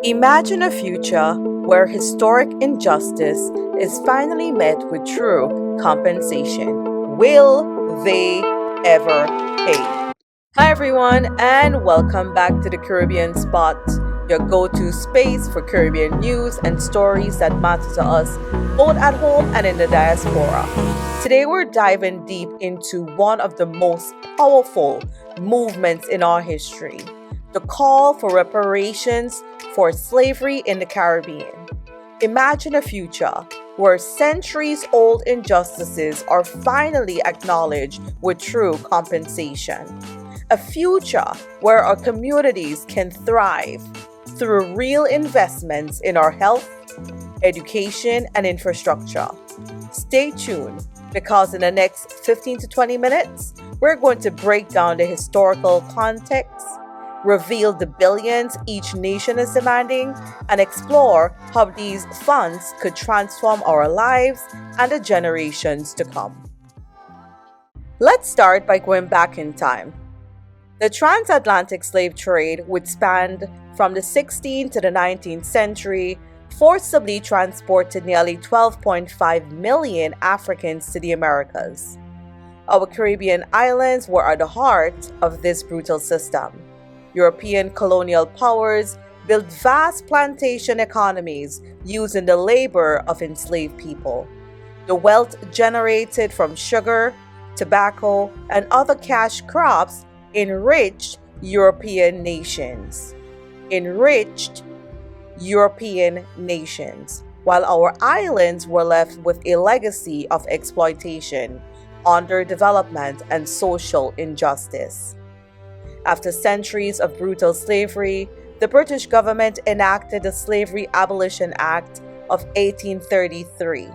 Imagine a future where historic injustice is finally met with true compensation. Will they ever pay? Hi, everyone, and welcome back to the Caribbean Spot, your go to space for Caribbean news and stories that matter to us both at home and in the diaspora. Today, we're diving deep into one of the most powerful movements in our history, the call for reparations for slavery in the Caribbean. Imagine a future where centuries-old injustices are finally acknowledged with true compensation. A future where our communities can thrive through real investments in our health, education, and infrastructure. Stay tuned because in the next 15 to 20 minutes, we're going to break down the historical context, reveal the billions each nation is demanding, and explore how these funds could transform our lives and the generations to come. Let's start by going back in time. The transatlantic slave trade, which spanned from the 16th to the 19th century, forcibly transported nearly 12.5 million Africans to the Americas. Our Caribbean islands were at the heart of this brutal system. European colonial powers built vast plantation economies using the labor of enslaved people. The wealth generated from sugar, tobacco, and other cash crops enriched European nations. While our islands were left with a legacy of exploitation, underdevelopment, and social injustice. After centuries of brutal slavery, the British government enacted the Slavery Abolition Act of 1833.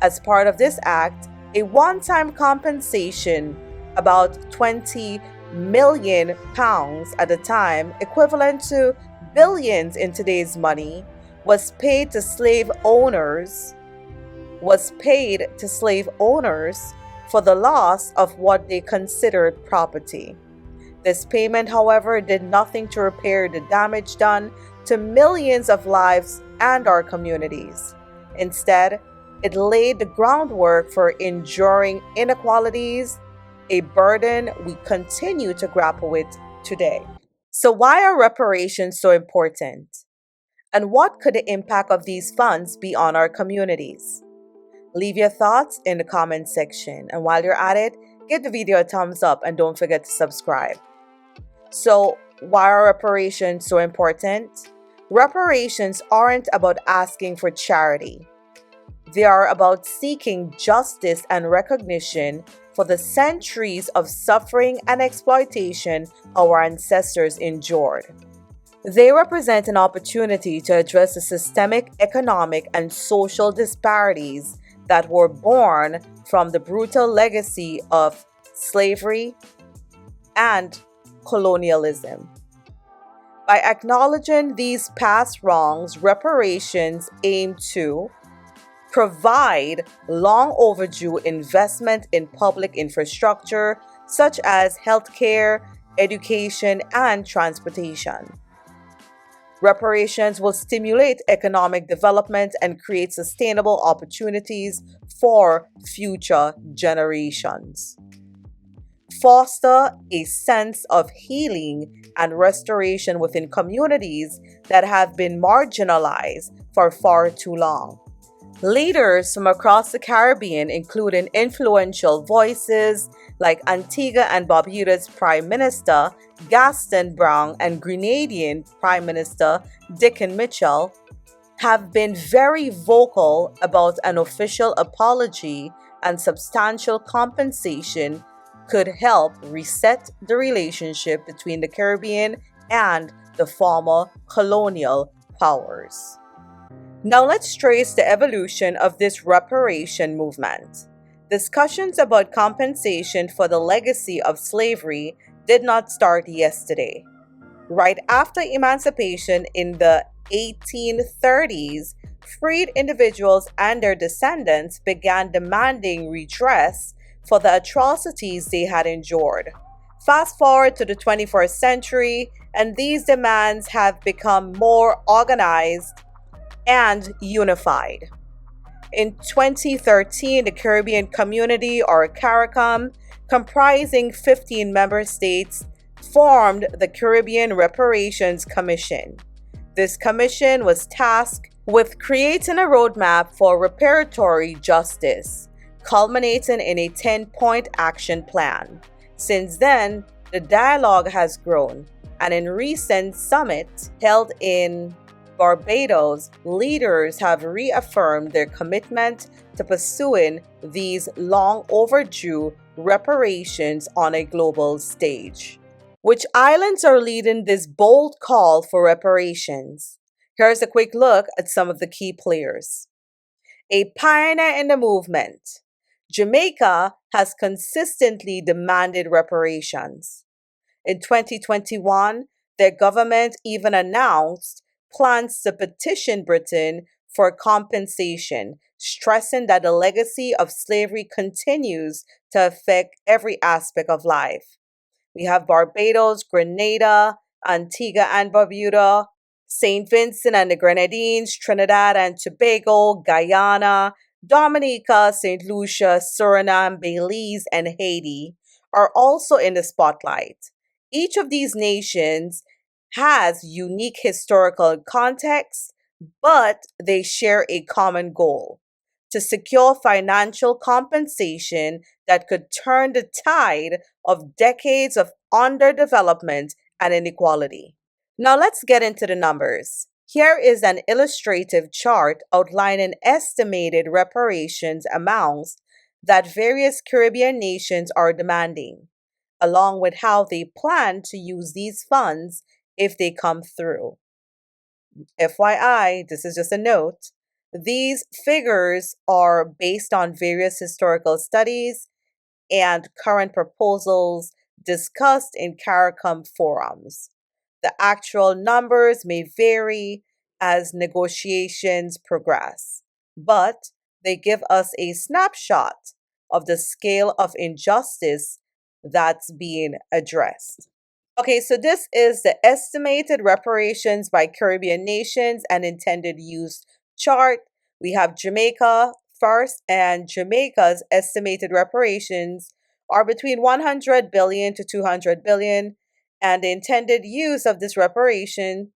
As part of this act, a one-time compensation, about 20 million pounds at the time, equivalent to billions in today's money, was paid to slave owners for the loss of what they considered property. This payment, however, did nothing to repair the damage done to millions of lives and our communities. Instead, it laid the groundwork for enduring inequalities, a burden we continue to grapple with today. So why are reparations so important? And what could the impact of these funds be on our communities? Leave your thoughts in the comment section. And while you're at it, give the video a thumbs up and don't forget to subscribe. So, why are reparations so important? Reparations aren't about asking for charity. They are about seeking justice and recognition for the centuries of suffering and exploitation our ancestors endured. They represent an opportunity to address the systemic economic and social disparities that were born from the brutal legacy of slavery and colonialism. By acknowledging these past wrongs, reparations aim to provide long overdue investment in public infrastructure such as healthcare, education, and transportation. Reparations will stimulate economic development and create sustainable opportunities for future generations. Foster a sense of healing and restoration within communities that have been marginalized for far too long. Leaders from across the Caribbean, including influential voices like Antigua and Barbuda's Prime Minister Gaston Browne and Grenadian Prime Minister Dickon Mitchell, have been very vocal about an official apology and substantial compensation could help reset the relationship between the Caribbean and the former colonial powers. Now let's trace the evolution of this reparation movement. Discussions about compensation for the legacy of slavery did not start yesterday. Right after emancipation in the 1830s, freed individuals and their descendants began demanding redress for the atrocities they had endured. Fast forward to the 21st century, and these demands have become more organized and unified. In 2013, the Caribbean Community, or CARICOM, comprising 15 member states, formed the Caribbean Reparations Commission. This commission was tasked with creating a roadmap for reparatory justice, culminating in a 10-point action plan. Since then, the dialogue has grown, and in recent summits held in Barbados, leaders have reaffirmed their commitment to pursuing these long overdue reparations on a global stage. Which islands are leading this bold call for reparations? Here's a quick look at some of the key players. A pioneer in the movement, Jamaica has consistently demanded reparations. In 2021, their government even announced plans to petition Britain for compensation, stressing that the legacy of slavery continues to affect every aspect of life. We have Barbados, Grenada, Antigua and Barbuda, St. Vincent and the Grenadines, Trinidad and Tobago, Guyana, Dominica, St. Lucia, Suriname, Belize, and Haiti are also in the spotlight. Each of these nations has unique historical context, but they share a common goal: to secure financial compensation that could turn the tide of decades of underdevelopment and inequality. Now let's get into the numbers. Here is an illustrative chart outlining estimated reparations amounts that various Caribbean nations are demanding, along with how they plan to use these funds if they come through. FYI, this is just a note. These figures are based on various historical studies and current proposals discussed in CARICOM forums. The actual numbers may vary as negotiations progress, but they give us a snapshot of the scale of injustice that's being addressed. Okay, so this is the estimated reparations by Caribbean nations and intended use chart. We have Jamaica first, and Jamaica's estimated reparations are between 100 billion to 200 billion, and the intended use of this reparation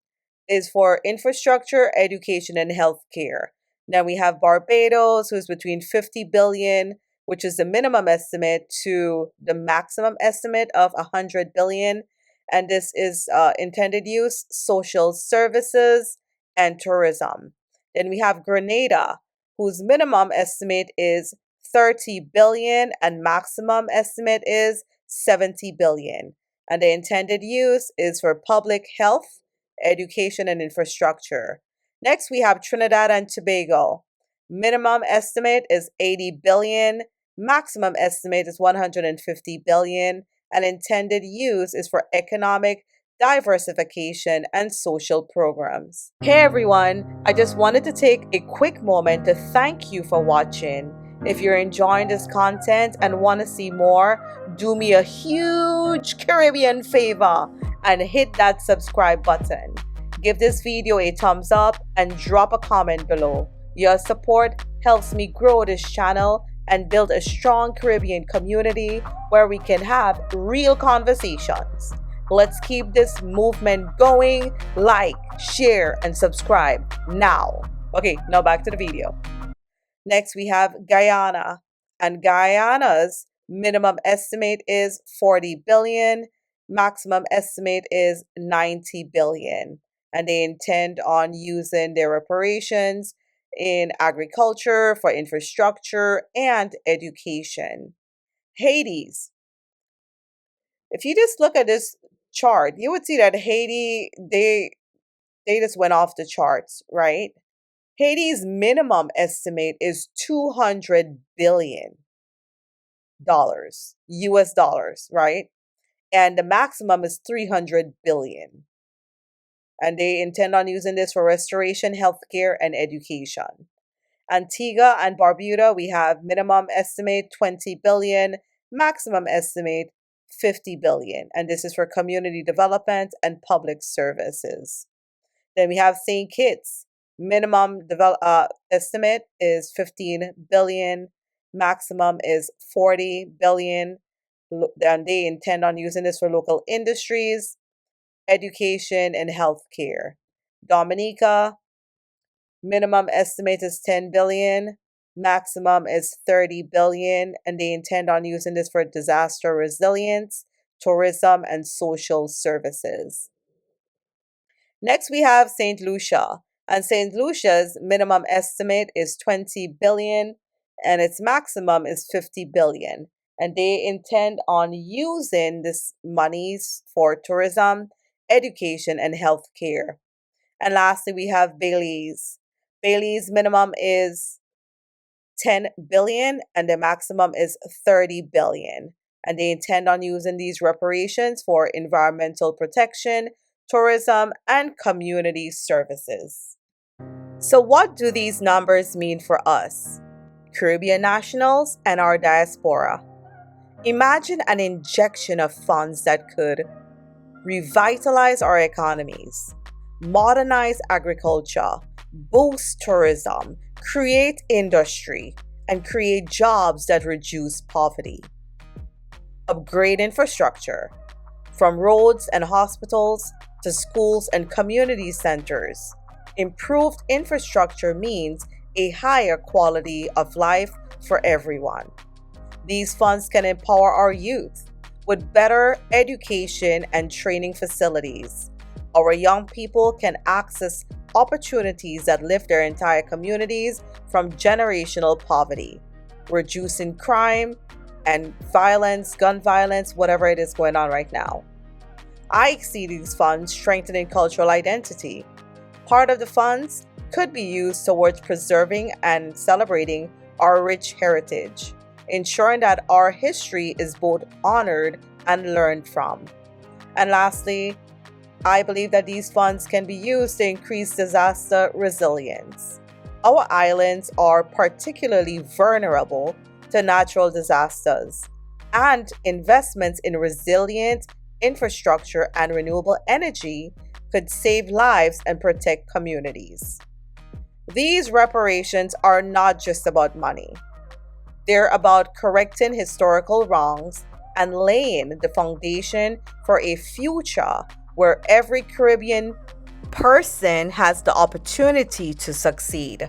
is for infrastructure, education, and healthcare. Now we have Barbados, who's between 50 billion, which is the minimum estimate, to the maximum estimate of 100 billion. And this is intended use, social services, and tourism. Then we have Grenada, whose minimum estimate is 30 billion and maximum estimate is 70 billion. And the intended use is for public health, education, and infrastructure. Next, we have Trinidad and Tobago. Minimum estimate is 80 billion, maximum estimate is 150 billion, and intended use is for economic diversification and social programs. Hey everyone, I just wanted to take a quick moment to thank you for watching. If you're enjoying this content and want to see more, do me a huge Caribbean favor and hit that subscribe button. Give this video a thumbs up and drop a comment below. Your support helps me grow this channel and build a strong Caribbean community where we can have real conversations. Let's keep this movement going. Like, share, and subscribe now. Okay, now back to the video. Next, we have Guyana, and Guyana's minimum estimate is 40 billion, maximum estimate is 90 billion, and they intend on using their reparations in agriculture, for infrastructure, and education. Haiti's. If you just look at this chart, you would see that Haiti, they just went off the charts, right? Haiti's minimum estimate is $200 billion, US dollars, right? And the maximum is 300 billion. And they intend on using this for restoration, healthcare, and education. Antigua and Barbuda, we have minimum estimate 20 billion, maximum estimate 50 billion, and this is for community development and public services. Then we have St. Kitts. Minimum estimate is 15 billion, maximum is 40 billion, and they intend on using this for local industries, education, and healthcare. Dominica, minimum estimate is 10 billion, maximum is 30 billion, and they intend on using this for disaster resilience, tourism, and social services. Next, we have St. Lucia, and St. Lucia's minimum estimate is 20 billion, and its maximum is 50 billion. And they intend on using this monies for tourism, education, and healthcare. And lastly, we have Belize. Belize minimum is 10 billion and the maximum is 30 billion. And they intend on using these reparations for environmental protection, tourism, and community services. So what do these numbers mean for us, Caribbean nationals and our diaspora? Imagine an injection of funds that could revitalize our economies, modernize agriculture, boost tourism, create industry, and create jobs that reduce poverty. Upgrade infrastructure, from roads and hospitals to schools and community centers. Improved infrastructure means a higher quality of life for everyone. These funds can empower our youth with better education and training facilities. Our young people can access opportunities that lift their entire communities from generational poverty, reducing crime and violence, gun violence, whatever it is going on right now. I see these funds strengthening cultural identity. Part of the funds could be used towards preserving and celebrating our rich heritage, ensuring that our history is both honored and learned from. And lastly, I believe that these funds can be used to increase disaster resilience. Our islands are particularly vulnerable to natural disasters, and investments in resilient infrastructure and renewable energy could save lives and protect communities. These reparations are not just about money. They're about correcting historical wrongs and laying the foundation for a future where every Caribbean person has the opportunity to succeed.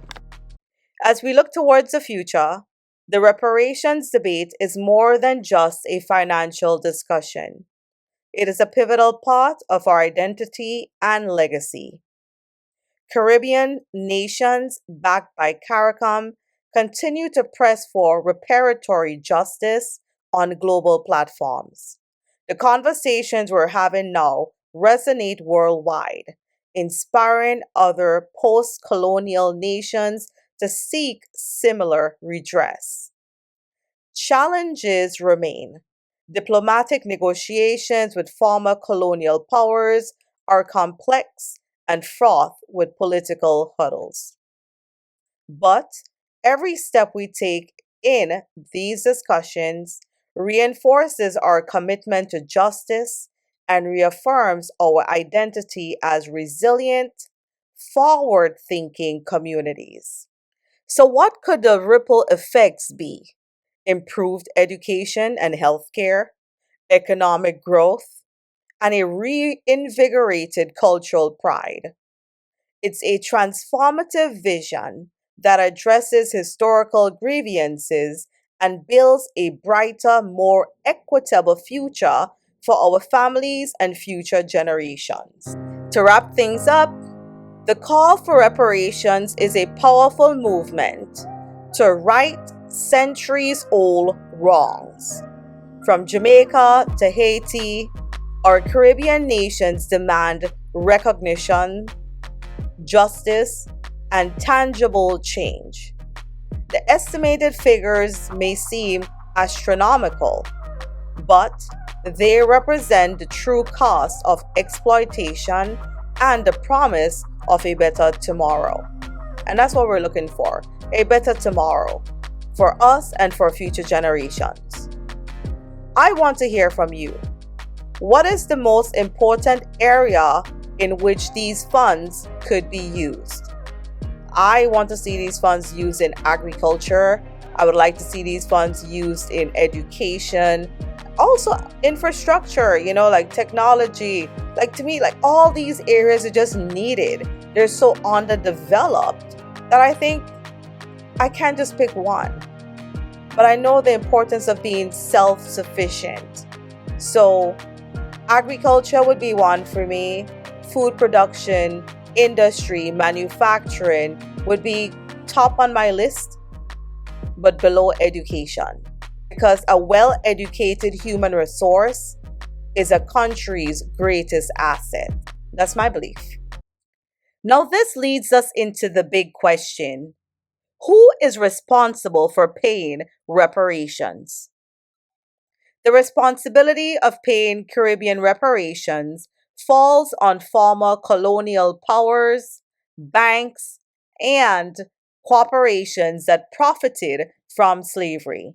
As we look towards the future, the reparations debate is more than just a financial discussion. It is a pivotal part of our identity and legacy. Caribbean nations, backed by CARICOM, continue to press for reparatory justice on global platforms. The conversations we're having now resonate worldwide, inspiring other post-colonial nations to seek similar redress. Challenges remain. Diplomatic negotiations with former colonial powers are complex and fraught with political hurdles. But every step we take in these discussions reinforces our commitment to justice and reaffirms our identity as resilient, forward-thinking communities. So what could the ripple effects be? Improved education and healthcare, economic growth, and a reinvigorated cultural pride. It's a transformative vision that addresses historical grievances and builds a brighter, more equitable future for our families and future generations. To wrap things up, the call for reparations is a powerful movement to right centuries-old wrongs. From Jamaica to Haiti, our Caribbean nations demand recognition, justice, and tangible change. The estimated figures may seem astronomical, but they represent the true cost of exploitation and the promise of a better tomorrow. And that's what we're looking for, a better tomorrow for us and for future generations. I want to hear from you. What is the most important area in which these funds could be used? I want to see these funds used in agriculture. I would like to see these funds used in education, also infrastructure, like technology. Like, to me, like, all these areas are just needed. They're so underdeveloped that I think I can't just pick one. But I know the importance of being self-sufficient. So agriculture would be one for me. Food production, industry, manufacturing would be top on my list, but below education. Because a well-educated human resource is a country's greatest asset. That's my belief. Now, this leads us into the big question. Who is responsible for paying reparations? The responsibility of paying Caribbean reparations falls on former colonial powers, banks, and corporations that profited from slavery.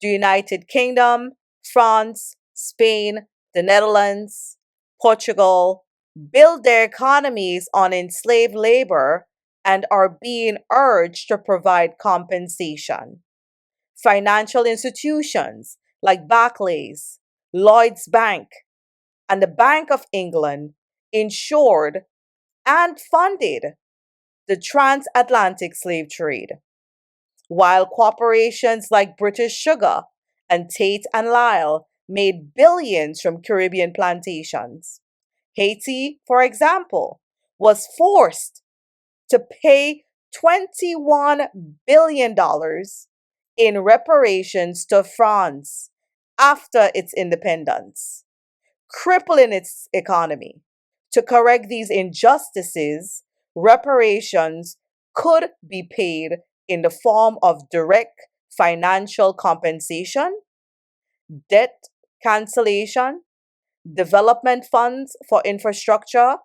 The United Kingdom, France, Spain, the Netherlands, Portugal build their economies on enslaved labor and are being urged to provide compensation. Financial institutions like Barclays, Lloyds Bank, and the Bank of England insured and funded the transatlantic slave trade, while corporations like British Sugar and Tate and Lyle made billions from Caribbean plantations. Haiti, for example, was forced to pay $21 billion in reparations to France after its independence, crippling its economy. To correct these injustices, reparations could be paid in the form of direct financial compensation, debt cancellation, development funds for infrastructure,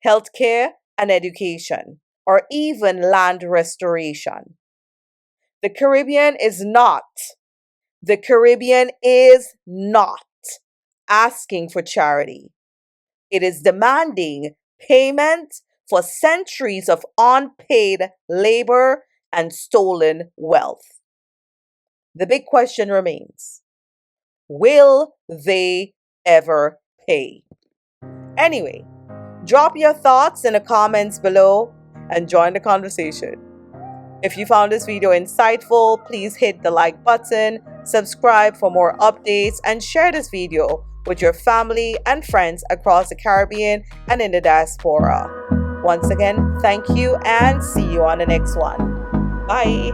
healthcare, and education, or even land restoration. The Caribbean is not asking for charity. It is demanding payment for centuries of unpaid labor and stolen wealth. The big question remains, will they ever pay? Anyway, drop your thoughts in the comments below and join the conversation. If you found this video insightful, please hit the like button, subscribe for more updates, and share this video with your family and friends across the Caribbean and in the diaspora. Once again, thank you and see you on the next one. Bye.